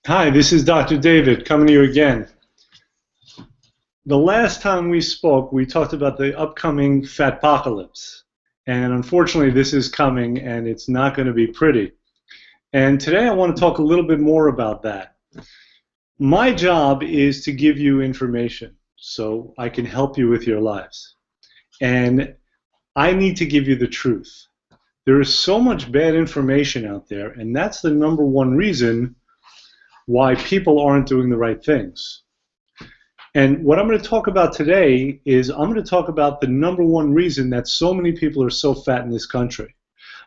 Hi, this is Dr. David coming to you again. The last time we spoke, we talked about the upcoming fatpocalypse. And unfortunately, this is coming and it's not going to be pretty. And today I want to talk a little bit more about that. My job is to give you information so I can help you with your lives. And I need to give you the truth. There is so much bad information out there, and that's the number one reason why people aren't doing the right things. And what I'm going to talk about today is I'm going to talk about the number one reason that so many people are so fat in this country.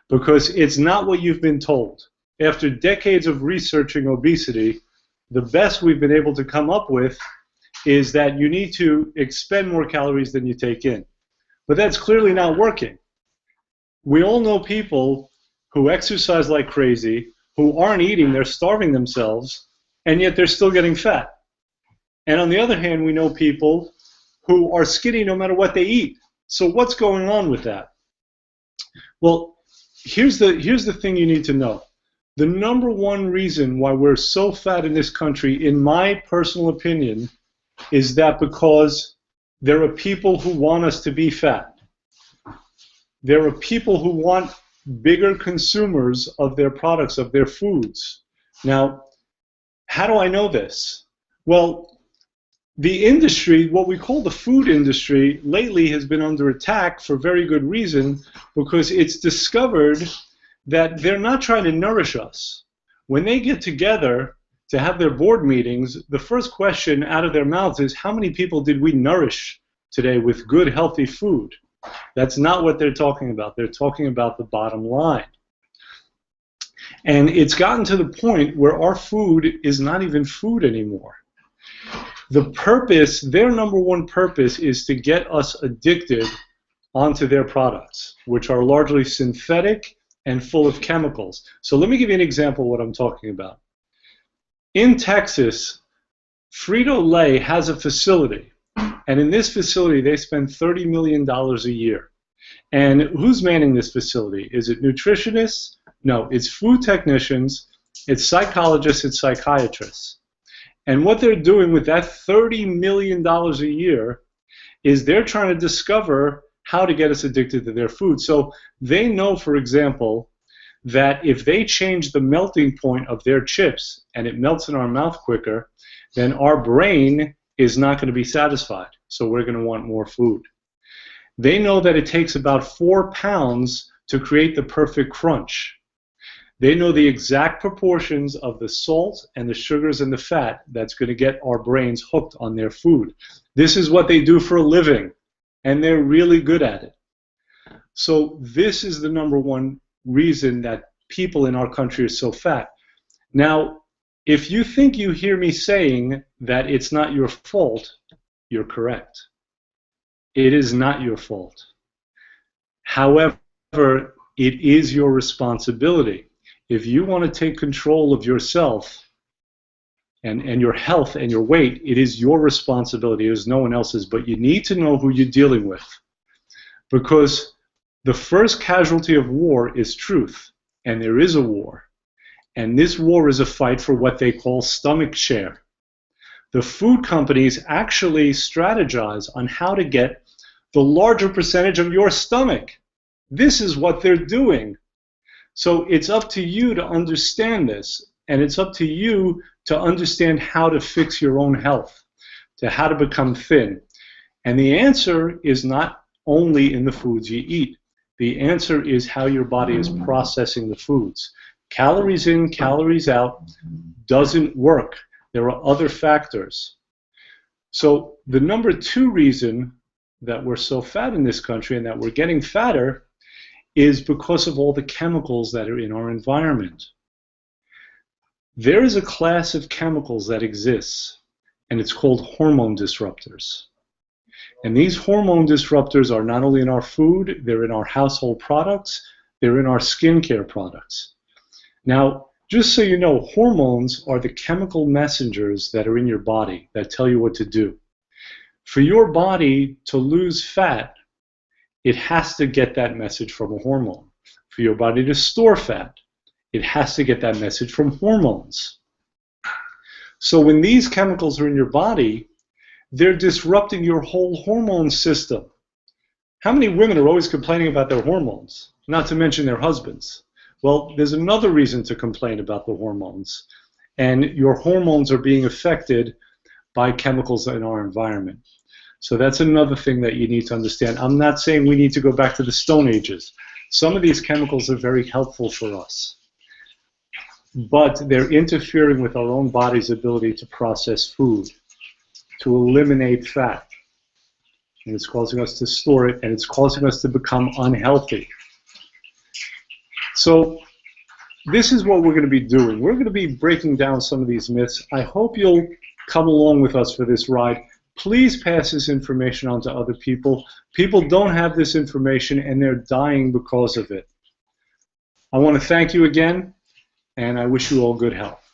Because it's not what you've been told. After decades of researching obesity, the best we've been able to come up with is that you need to expend more calories than you take in. But that's clearly not working. We all know people who exercise like crazy, who aren't eating, they're starving themselves, and yet they're still getting fat. And on the other hand, we know people who are skinny no matter what they eat. So what's going on with that? Well, here's the thing you need to know. The number one reason why we're so fat in this country, in my personal opinion, is that because there are people who want us to be fat. There are people who want bigger consumers of their products, of their foods. Now, how do I know this? Well, the industry, what we call the food industry, lately has been under attack for very good reason, because it's discovered that they're not trying to nourish us. When they get together to have their board meetings, the first question out of their mouths is, how many people did we nourish today with good, healthy food? That's not what they're talking about. They're talking about the bottom line. And it's gotten to the point where our food is not even food anymore. The purpose, their number one purpose, is to get us addicted onto their products, which are largely synthetic and full of chemicals. So let me give you an example of what I'm talking about. In Texas, Frito-Lay has a facility, and in this facility they spend $30 million a year. And who's manning this facility? Is it nutritionists? No, it's food technicians, it's psychologists, it's psychiatrists. And what they're doing with that $30 million a year is they're trying to discover how to get us addicted to their food. So they know, for example, that if they change the melting point of their chips and it melts in our mouth quicker, then our brain is not going to be satisfied. So we're going to want more food. They know that it takes about 4 pounds to create the perfect crunch. They know the exact proportions of the salt and the sugars and the fat that's going to get our brains hooked on their food. This is what they do for a living, and they're really good at it. So this is the number one reason that people in our country are so fat. Now, if you think you hear me saying that it's not your fault, you're correct. It is not your fault. However, it is your responsibility. If you want to take control of yourself and your health and your weight, it is your responsibility. It is no one else's, but you need to know who you're dealing with. Because the first casualty of war is truth, and there is a war. And this war is a fight for what they call stomach share. The food companies actually strategize on how to get the larger percentage of your stomach. This is what they're doing. So it's up to you to understand this, and it's up to you to understand how to fix your own health, to how to become thin. And the answer is not only in the foods you eat. The answer is how your body is processing the foods. Calories in, calories out doesn't work. There are other factors. So the number two reason that we're so fat in this country and that we're getting fatter is because of all the chemicals that are in our environment. There is a class of chemicals that exists, and it's called hormone disruptors. And these hormone disruptors are not only in our food, they're in our household products, they're in our skincare products. Now, just so you know, hormones are the chemical messengers that are in your body that tell you what to do. For your body to lose fat, it has to get that message from a hormone. For your body to store fat, it has to get that message from hormones. So when these chemicals are in your body, they're disrupting your whole hormone system. How many women are always complaining about their hormones, not to mention their husbands? Well, there's another reason to complain about the hormones, and your hormones are being affected by chemicals in our environment. So that's another thing that you need to understand. I'm not saying we need to go back to the Stone Ages. Some of these chemicals are very helpful for us, but they're interfering with our own body's ability to process food, to eliminate fat. And it's causing us to store it, and it's causing us to become unhealthy. So this is what we're going to be doing. We're going to be breaking down some of these myths. I hope you'll come along with us for this ride. Please pass this information on to other people. People don't have this information, and they're dying because of it. I want to thank you again, and I wish you all good health.